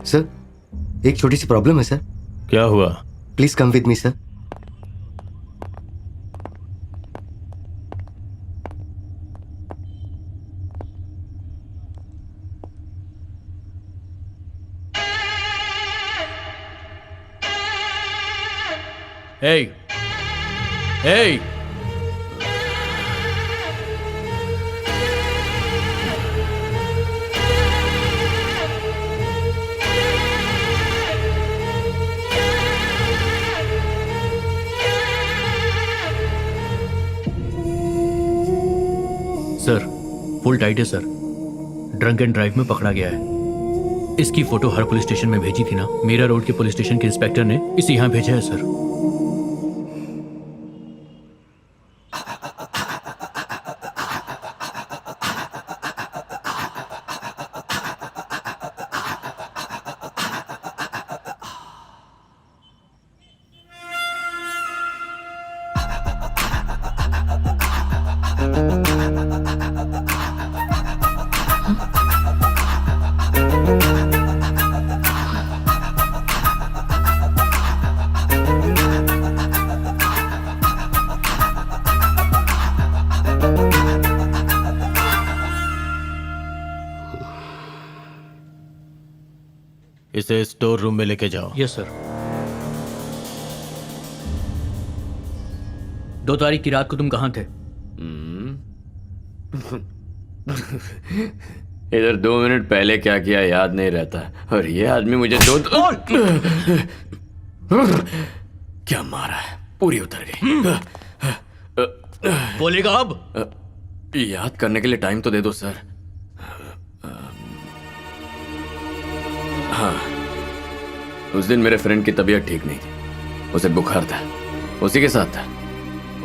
Sir, एक छोटी सी problem है सर। क्या हुआ? Please come with me sir. Hey! Hey! Sir, full tight है सर। ड्रंक एंड ड्राइव में पकड़ा गया है। इसकी फोटो हर पुलिस स्टेशन में भेजी थी ना। मीरा रोड के पुलिस स्टेशन के इंस्पेक्टर ने इसे यहाँ भेजा है सर। इसे स्टोर रूम में लेके जाओ। Yes sir. 2 तारीख की रात को तुम कहाँ थे? इधर 2 मिनट पहले क्या किया याद नहीं रहता, और ये आदमी मुझे क्या मारा है, पूरी उतर गई। बोलेगा अब? याद करने के लिए टाइम तो दे दो सर। हाँ, उस दिन मेरे फ्रेंड की तबीयत ठीक नहीं थी, उसे बुखार था, उसी के साथ था।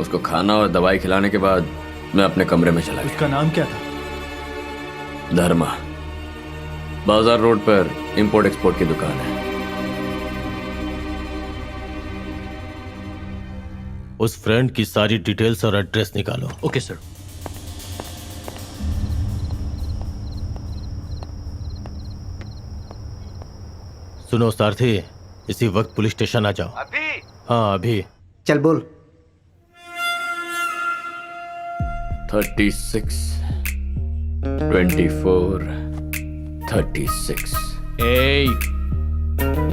उसको खाना और दवाई खिलाने के बाद मैं अपने कमरे में चला गया। उसका नाम क्या था? धर्मा। बाजार रोड पर इंपोर्ट एक्सपोर्ट की दुकान है। उस फ्रेंड की सारी डिटेल्स और एड्रेस निकालो। Okay sir. सुनो सारथी, इसी वक्त पुलिस स्टेशन आ जाओ। अभी? हाँ अभी। चल बोल। 36, 24, 36। A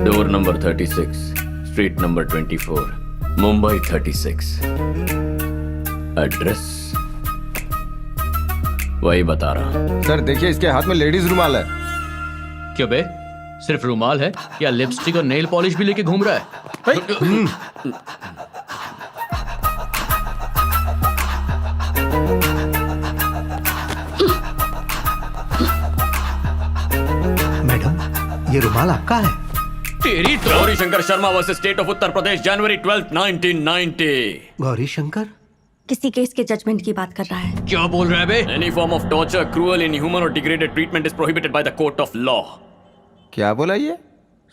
door number 36, street number 24, Mumbai 36। Address वही बता रहा। सर देखिए, इसके हाथ में लेडीज रुमाल है। क्यों बे, सिर्फ रुमाल है या लिपस्टिक और नेल पॉलिश भी लेके घूम रहा है? मैडम, ये रुमाल आपका है? तेरी तो। Gauri Shankar Sharma versus state of Uttar Pradesh, जनवरी 12, 1990। गौरी शंकर? किसी केस के जजमेंट की बात कर रहा है। क्या बोल रहा है बे? Any form of torture, cruel, inhuman or degraded treatment is prohibited by the court of law. क्या बोला ये?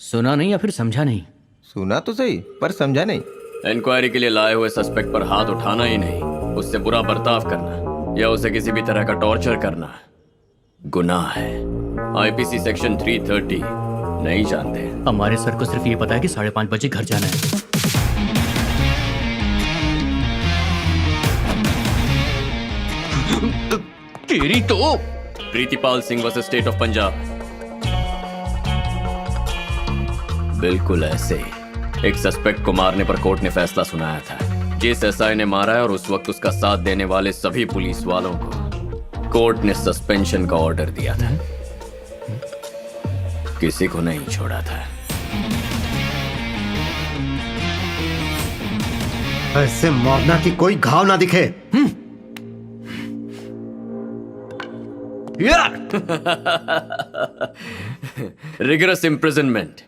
सुना नहीं या फिर समझा नहीं? सुना तो सही पर समझा नहीं। इंक्वायरी के लिए लाए हुए सस्पेक्ट पर हाथ उठाना ही नहीं, उससे बुरा बर्ताव करना या उसे किसी भी तरह का टॉर्चर करना गुनाह है। आईपीसी सेक्शन 330 नहीं जानते? हमारे सर को सिर्फ ये पता है कि 5:30 बजे घर जाना है। तेरी तो। Pritipal Singh versus state of Punjab. बिल्कुल ऐसे ही एक सस्पेक्ट को मारने पर कोर्ट ने फैसला सुनाया था। जिस एसआई ने मारा है और उस वक्त उसका साथ देने वाले सभी पुलिस वालों को कोर्ट ने सस्पेंशन का ऑर्डर दिया था। किसी को नहीं छोड़ा था। ऐसे मारना कि कोई घाव ना दिखे। रिगरस इम्प्रिजनमेंट,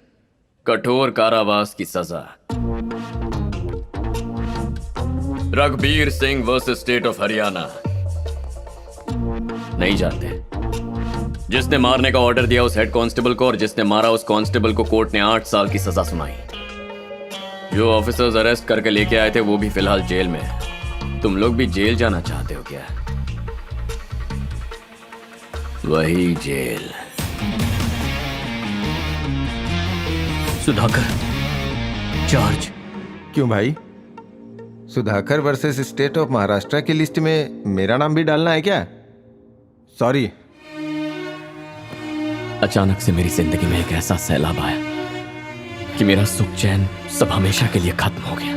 कठोर कारावास की सजा। Raghbir Singh versus state of Haryana. नहीं जानते? जिसने मारने का ऑर्डर दिया उस हेड कांस्टेबल को और जिसने मारा उस कांस्टेबल को कोर्ट ने 8 साल की सजा सुनाई। जो ऑफिसर्स अरेस्ट करके लेके आए थे वो भी फिलहाल जेल में है। तुम लोग भी जेल जाना चाहते हो क्या? वही जेल। सुधाकर, चार्ज। क्यों भाई? Sudhakar versus state of Maharashtra की लिस्ट में मेरा नाम भी डालना है क्या? सॉरी। अचानक से मेरी जिंदगी में एक ऐसा सैलाब आया कि मेरा सुख चैन सब हमेशा के लिए खत्म हो गया।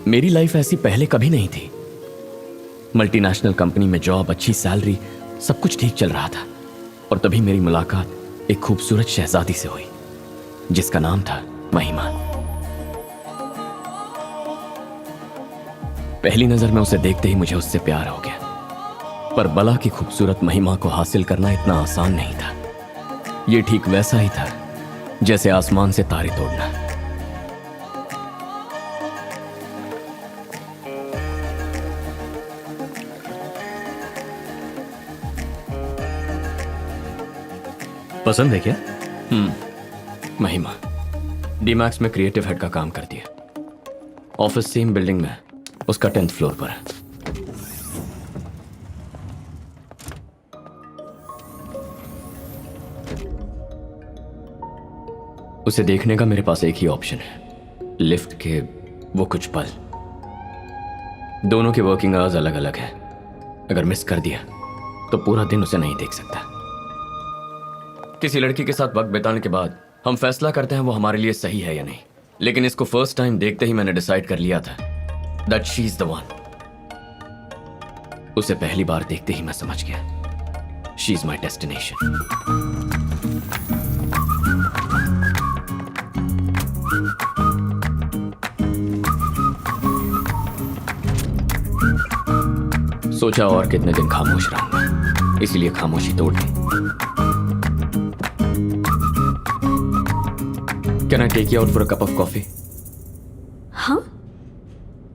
मेरी लाइफ ऐसी पहले कभी नहीं थी। मल्टीनेशनल कंपनी में जॉब, अच्छी सैलरी, सब कुछ ठीक चल रहा था। और तभी मेरी मुलाकात एक खूबसूरत शहजादी से हुई जिसका नाम था महिमा। पहली नजर में उसे देखते ही मुझे उससे प्यार हो गया। पर बला की खूबसूरत महिमा को हासिल करना इतना आसान नहीं था। यह ठीक वैसा ही था जैसे आसमान से तारे तोड़ना। पसंद है क्या? महिमा डीमैक्स में क्रिएटिव हेड का काम करती है। ऑफिस सेम बिल्डिंग में, उसका 10th फ्लोर पर है। उसे देखने का मेरे पास एक ही ऑप्शन है, लिफ्ट के वो कुछ पल। दोनों के वर्किंग आवर्स अलग अलग है। अगर मिस कर दिया तो पूरा दिन उसे नहीं देख सकता। किसी लड़की के साथ वक्त बिताने के बाद हम फैसला करते हैं वो हमारे लिए सही है या नहीं। लेकिन इसको फर्स्ट टाइम देखते ही मैंने डिसाइड कर लिया था that she is the one. उसे पहली बार देखते ही मैं समझ गया शी इज माई डेस्टिनेशन। सोचा और कितने दिन खामोश रहूंगा, इसलिए खामोशी तोड़ दी। Can I take you out for a cup of coffee? हम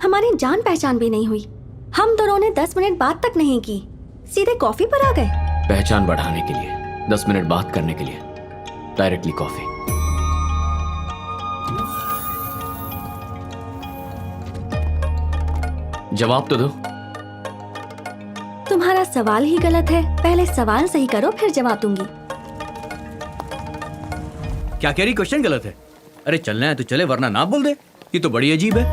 हमारी जान पहचान भी नहीं हुई। हम दोनों ने 10 मिनट बात तक नहीं की, सीधे कॉफी पर आ गए। पहचान बढ़ाने के लिए, 10 मिनट बात करने के लिए डायरेक्टली कॉफी। जवाब तो दो। तुम्हारा सवाल ही गलत है। पहले सवाल सही करो, फिर जवाब दूंगी। क्या कह रही? क्वेश्चन गलत है। अरे चलना है तो चले, वरना ना बोल दे। ये तो बड़ी अजीब है।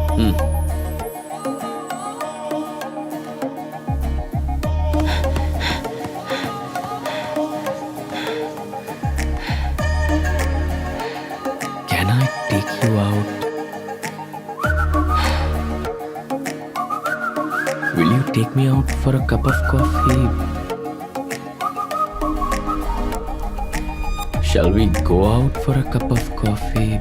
Can I take you out? Will you take me out for a cup of coffee? Shall we go out for a cup of coffee?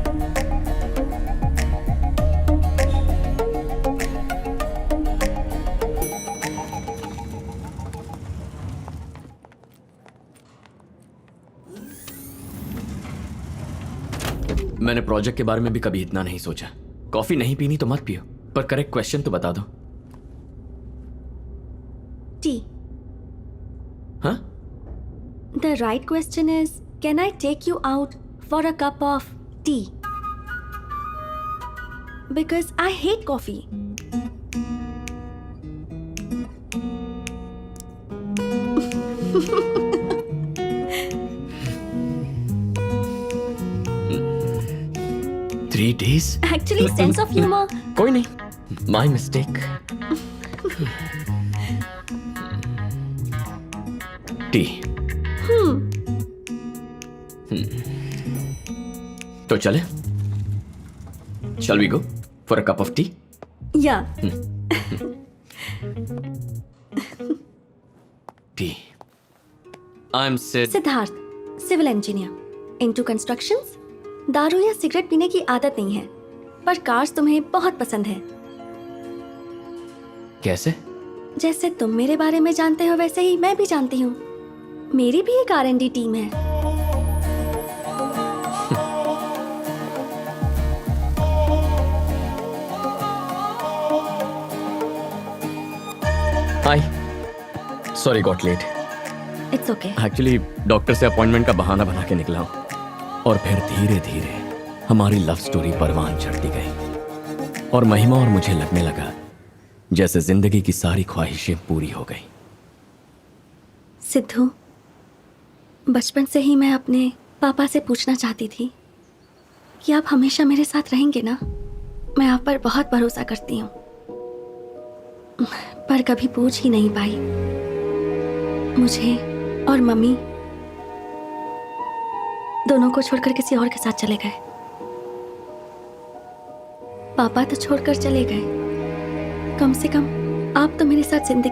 मैंने प्रोजेक्ट के बारे में भी कभी इतना नहीं सोचा। कॉफी नहीं पीनी तो मत पियो, पर करेक्ट क्वेश्चन तो बता दो। टी। हाँ? The right question is, can I take you out for a cup of tea? Because I hate coffee. Three days? Actually, sense of humor. कोई नहीं, माई मिस्टेक। टी। तो चले? Shall we go for a cup of tea? Yeah. Tea. I'm Sid. Siddharth, civil engineer, into constructions. दारू या cigarette पीने की आदत नहीं है, पर कार्स तुम्हें बहुत पसंद है। कैसे? जैसे तुम मेरे बारे में जानते हो वैसे ही मैं भी जानती हूँ। मेरी भी एक R&D टीम है। Hi, sorry got late. It's okay. Actually doctor से अपॉइंटमेंट का बहाना बना के निकला हूँ। और फिर धीरे धीरे हमारी लव स्टोरी परवान चढ़ती गई और महिमा और मुझे लगने लगा जैसे जिंदगी की सारी ख्वाहिशें पूरी हो गई। सिद्धू, बचपन से ही मैं अपने पापा से पूछना चाहती थी कि आप हमेशा मेरे साथ रहेंगे ना। मैं आप पर बहुत भरोसा करती हूँ, पर कभी पूछ ही नहीं पाई। मुझे और मम्मी दोनों को छोड़कर किसी और के साथ चले गए। पापा तो छोड़कर चले गए, कम से कम आप तो मेरे साथ जिंदगी